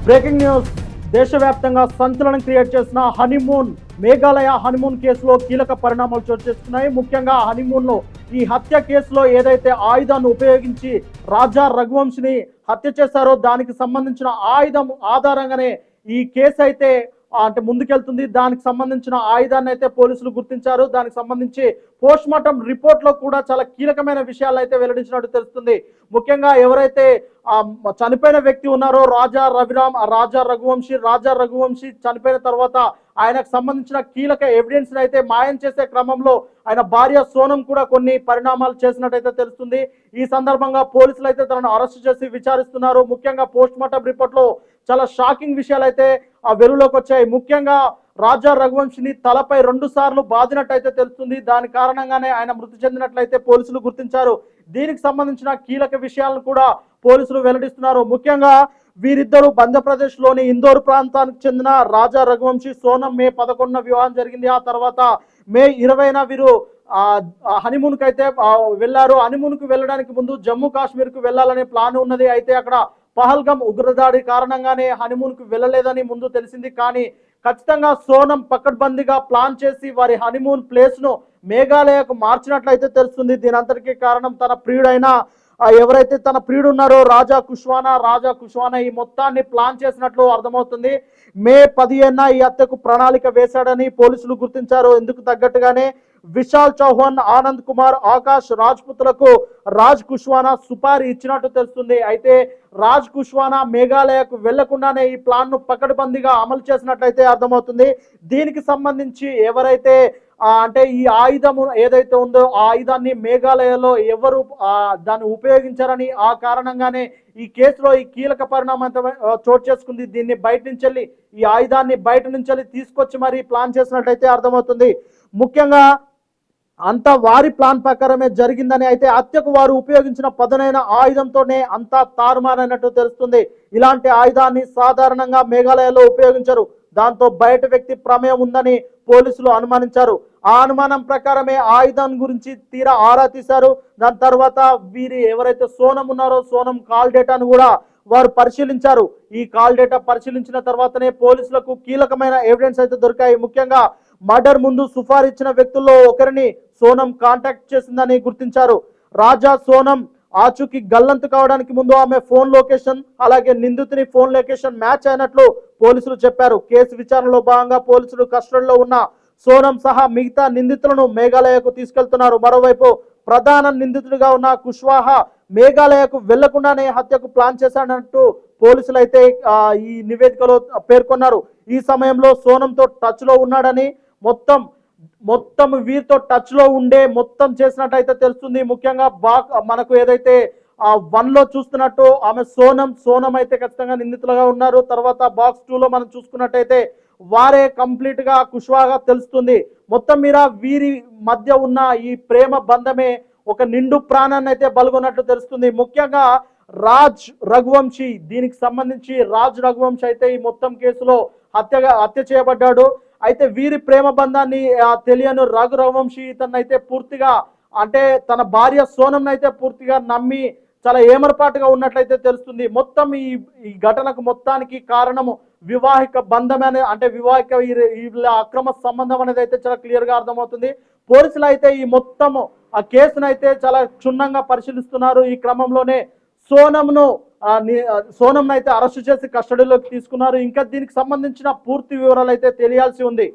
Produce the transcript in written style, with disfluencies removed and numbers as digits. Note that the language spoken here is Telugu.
బ్రేకింగ్ న్యూస్ దేశవ్యాప్తంగా సంచలనం క్రియేట్ చేసిన హనీమూన్ మేఘాలయ హనీమూన్ కేసులో కీలక పరిణామాలు చోటు చేసుకున్నాయి. ముఖ్యంగా హనీమూన్ లో ఈ హత్య కేసులో ఏదైతే ఆయుధాన్ని ఉపయోగించి రాజా రఘువంశిని హత్య చేశారో దానికి సంబంధించిన ఆయుధం ఆధారంగానే ఈ కేసు అయితే అంటే ముందుకెళ్తుంది. దానికి సంబంధించిన ఆయుధాన్ని అయితే పోలీసులు గుర్తించారు. దానికి సంబంధించి పోస్ట్ మార్టం రిపోర్ట్ లో కూడా చాలా కీలకమైన విషయాలు అయితే వెల్లడించినట్టు తెలుస్తుంది. ముఖ్యంగా ఎవరైతే చనిపోయిన వ్యక్తి ఉన్నారో రాజా రఘువంశి చనిపోయిన తర్వాత ఆయనకు సంబంధించిన కీలక ఎవిడెన్స్ అయితే మాయం చేసే క్రమంలో ఆయన భార్య సోనం కూడా కొన్ని పరిణామాలు చేసినట్టయితే తెలుస్తుంది. ఈ సందర్భంగా పోలీసులు అయితే తనను అరెస్ట్ చేసి విచారిస్తున్నారు. ముఖ్యంగా పోస్ట్ మార్టం రిపోర్ట్ లో చాలా షాకింగ్ విషయాలు అయితే వెలుగులోకి వచ్చాయి. ముఖ్యంగా రాజా రఘువంశిని తలపై 2 సార్లు బాధినట్టయితే తెలుస్తుంది. దాని కారణంగానే ఆయన మృతి చెందినట్లయితే పోలీసులు గుర్తించారు. దీనికి సంబంధించిన కీలక విషయాలను కూడా పోలీసులు వెల్లడిస్తున్నారు. ముఖ్యంగా వీరిద్దరూ మధ్యప్రదేశ్ లోని ఇందోర్ ప్రాంతానికి చెందిన రాజా రఘువంశి సోనం మే 11న వివాహం జరిగింది. ఆ తర్వాత మే 20న వీరు హనీమూన్ కి అయితే వెళ్ళారు. హనీమూన్ కు వెళ్ళడానికి ముందు జమ్మూ కాశ్మీర్ కు వెళ్ళాలనే ప్లాన్ ఉన్నది. అయితే అక్కడ పహల్గం ఉగ్రదాడి కారణంగానే హనీమూన్ కు వెళ్ళలేదని ముందు తెలిసింది. కానీ ఖచ్చితంగా సోనం పకడ్బందీగా ప్లాన్ చేసి వారి హనీమూన్ ప్లేస్ ను మేఘాలయకు మార్చినట్లయితే తెలుస్తుంది. దీని అంతటికీ కారణం తన ప్రియుడైన ఎవరైతే తన ప్రియుడు ఉన్నారో రాజా కుష్వానా ఈ మొత్తాన్ని ప్లాన్ చేసినట్లు అర్థమవుతుంది. మే 15న ఈ హత్యకు ప్రణాళిక వేశాడని పోలీసులు గుర్తించారు. ఎందుకు తగ్గట్టుగానే విశాల్ చౌహాన్, ఆనంద్ కుమార్, ఆకాష్ రాజ్పుత్లకు రాజ్ కుష్వానా సుపారీ ఇచ్చినట్టు తెలుస్తుంది. అయితే రాజ్ కుష్వానా మేఘాలయకు వెళ్లకుండానే ఈ ప్లాన్ ను పకడ్బందీగా అమలు చేసినట్లయితే అర్థమవుతుంది. దీనికి సంబంధించి ఎవరైతే అంటే ఈ ఆయుధం ఏదైతే ఉందో ఆ ఆయుధాన్ని మేఘాలయలో ఎవరు దాన్ని ఉపయోగించారని ఆ కారణంగానే ఈ కేసులో ఈ కీలక పరిణామం చోటు చేసుకుంది. దీన్ని బయట నుంచి ఈ ఆయుధాన్ని బయట నుంచి తీసుకొచ్చి మరి ప్లాన్ చేసినట్లయితే అర్థమవుతుంది. ముఖ్యంగా అంతా వారి ప్లాన్ ప్రకారమే జరిగిందని, అయితే హత్యకు వారు ఉపయోగించిన పదునైన ఆయుధంతోనే అంతా తారుమారైనట్టు తెలుస్తుంది. ఇలాంటి ఆయుధాన్ని సాధారణంగా మేఘాలయలో ఉపయోగించరు. దాంతో బయట వ్యక్తి ప్రమేయం ఉందని పోలీసులు అనుమానించారు. ఆ అనుమానం ప్రకారమే ఆయుధం గురించి తీరా ఆరా తీశారు. దాని తర్వాత వీరి ఎవరైతే సోనం ఉన్నారో సోనం కాల్ డేటాను కూడా వారు పరిశీలించారు. ఈ కాల్ డేటా పరిశీలించిన తర్వాతనే పోలీసులకు కీలకమైన ఎవిడెన్స్ అయితే దొరికాయి. ముఖ్యంగా మర్డర్ ముందు సుఫారీ ఇచ్చిన వ్యక్తుల్లో ఒకరిని సోనం కాంటాక్ట్ చేసిందని గుర్తించారు. రాజా సోనం ఆచూకీ గల్లంతు కావడానికి ముందు ఆమె ఫోన్ లొకేషన్ అలాగే నిందితుని ఫోన్ లొకేషన్ మ్యాచ్ అయినట్లు పోలీసులు చెప్పారు. కేసు విచారణలో భాగంగా పోలీసులు కస్టడీలో ఉన్న సోనం సహా మిగతా నిందితులను మేఘాలయకు తీసుకెళ్తున్నారు. మరోవైపు ప్రధాన నిందితుడిగా ఉన్న కుష్వాహా మేఘాలయకు వెళ్లకుండానే హత్యకు ప్లాన్ చేశాడన్నట్టు పోలీసులు అయితే ఈ నివేదికలో పేర్కొన్నారు. ఈ సమయంలో సోనంతో టచ్ లో ఉన్నాడని మొత్తం వీరితో టచ్ లో ఉండే మొత్తం చేసినట్టయితే తెలుస్తుంది. ముఖ్యంగా మనకు ఏదైతే 1లో చూస్తున్నట్టు ఆమె సోనం అయితే ఖచ్చితంగా నిందితులుగా ఉన్నారు. తర్వాత బాక్స్ 2లో మనం చూసుకున్నట్టయితే వారే కంప్లీట్ గా కుష్వాగా తెలుస్తుంది. మొత్తం మీద వీరి మధ్య ఉన్న ఈ ప్రేమ బంధమే ఒక నిండు ప్రాణాన్ని అయితే బలుగొన్నట్టు తెలుస్తుంది. ముఖ్యంగా రాజ్ రఘువంశి దీనికి సంబంధించి రాజ్ రఘువంశి అయితే ఈ మొత్తం కేసులో హత్య చేయబడ్డాడు. అయితే వీరి ప్రేమ బంధాన్ని తెలియని రఘువంశి ఇతన్నైతే పూర్తిగా అంటే తన భార్య సోనం అయితే పూర్తిగా నమ్మి చాలా ఏమరపాటుగా ఉన్నట్లయితే తెలుస్తుంది. మొత్తం ఈ ఘటనకు మొత్తానికి కారణము వివాహిక బంధం అంటే వీళ్ళ అక్రమ సంబంధం అనేది అయితే చాలా క్లియర్ గా అర్థమవుతుంది. పోలీసులు అయితే ఈ మొత్తం ఆ కేసును అయితే చాలా క్షుణ్ణంగా పరిశీలిస్తున్నారు. ఈ క్రమంలోనే సోనం అయితే అరెస్ట్ చేసి కస్టడీలోకి తీసుకున్నారు. ఇంకా దీనికి సంబంధించిన పూర్తి వివరాలు అయితే తెలియాల్సి ఉంది.